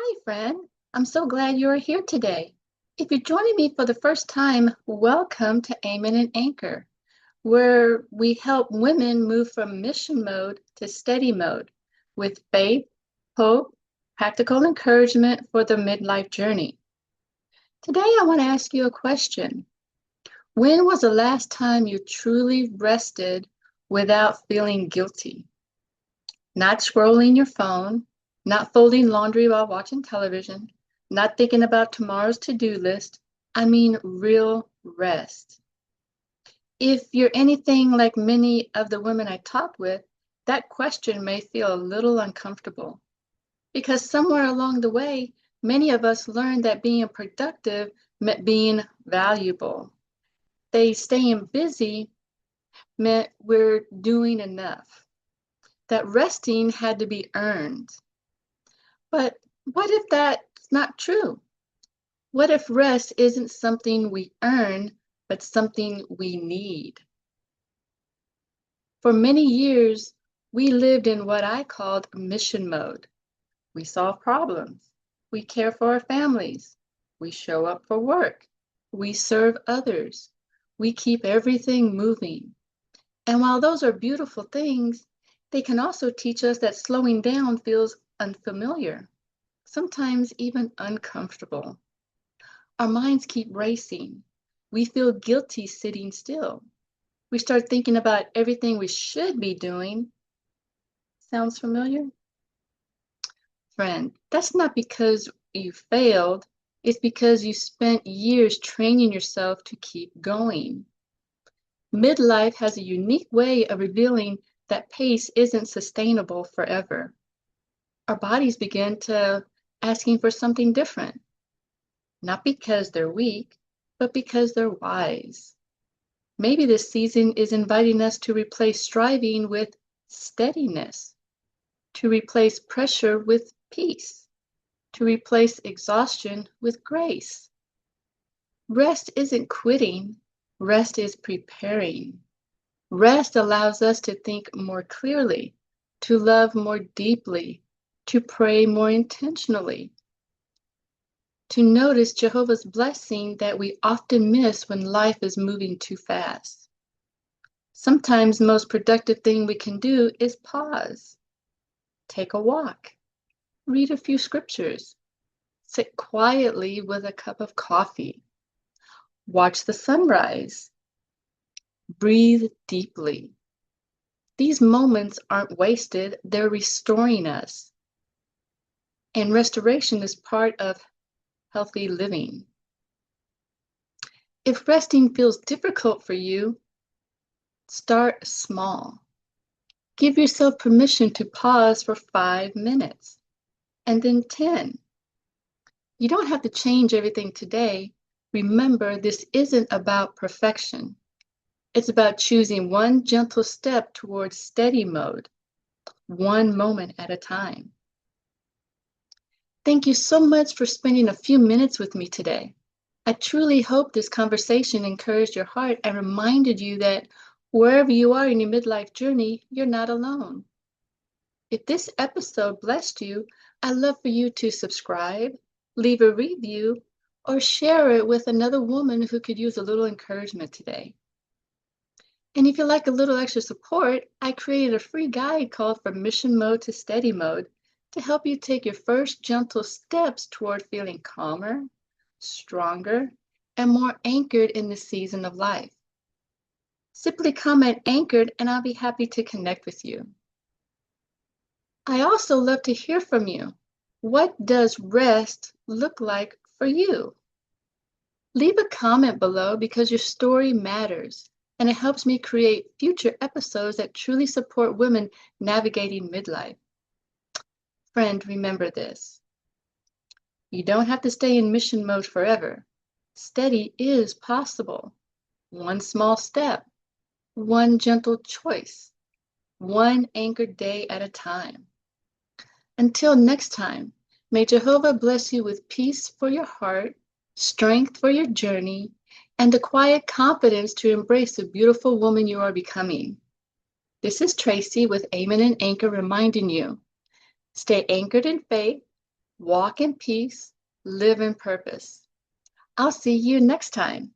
Hi, friend. I'm so glad you are here today. If you're joining me for the first time, welcome to Amen and Anchor, where we help women move from mission mode to steady mode with faith, hope, practical encouragement for the midlife journey. Today, I want to ask you a question. When was the last time you truly rested without feeling guilty? Not scrolling your phone, not folding laundry while watching television, not thinking about tomorrow's to-do list. I mean, real rest. If you're anything like many of the women I talk with, that question may feel a little uncomfortable because somewhere along the way, many of us learned that being productive meant being valuable. Staying busy meant we're doing enough, that resting had to be earned. But what if that's not true? What if rest isn't something we earn, but something we need? For many years, we lived in what I called mission mode. We solve problems. We care for our families. We show up for work. We serve others. We keep everything moving. And while those are beautiful things, they can also teach us that slowing down feels unfamiliar, sometimes even uncomfortable. Our minds keep racing. We feel guilty sitting still. We start thinking about everything we should be doing. Sounds familiar? Friend, that's not because you failed. It's because you spent years training yourself to keep going. Midlife has a unique way of revealing that pace isn't sustainable forever. Our bodies begin to asking for something different, not because they're weak, but because they're wise. Maybe this season is inviting us to replace striving with steadiness, to replace pressure with peace, to replace exhaustion with grace. Rest isn't quitting, rest is preparing. Rest allows us to think more clearly, to love more deeply, to pray more intentionally, to notice Jehovah's blessing that we often miss when life is moving too fast. Sometimes the most productive thing we can do is pause, take a walk, read a few scriptures, sit quietly with a cup of coffee, watch the sunrise, breathe deeply. These moments aren't wasted, they're restoring us. And restoration is part of healthy living. If resting feels difficult for you, start small. Give yourself permission to pause for 5 minutes and then 10. You don't have to change everything today. Remember, this isn't about perfection. It's about choosing one gentle step towards steady mode, one moment at a time. Thank you so much for spending a few minutes with me today. I truly hope this conversation encouraged your heart and reminded you that wherever you are in your midlife journey, you're not alone. If this episode blessed you, I'd love for you to subscribe, leave a review, or share it with another woman who could use a little encouragement today. And if you'd like a little extra support, I created a free guide called From Mission Mode to Steady Mode to help you take your first gentle steps toward feeling calmer, stronger, and more anchored in the season of life. Simply comment anchored and I'll be happy to connect with you. I also love to hear from you. What does rest look like for you? Leave a comment below because your story matters and it helps me create future episodes that truly support women navigating midlife. Friend, remember this. You don't have to stay in mission mode forever. Steady is possible. One small step, one gentle choice, one anchored day at a time. Until next time, may Jehovah bless you with peace for your heart, strength for your journey, and the quiet confidence to embrace the beautiful woman you are becoming. This is Tracy with Amen and Anchor reminding you, stay anchored in faith, Walk in peace, live in purpose. I'll see you next time.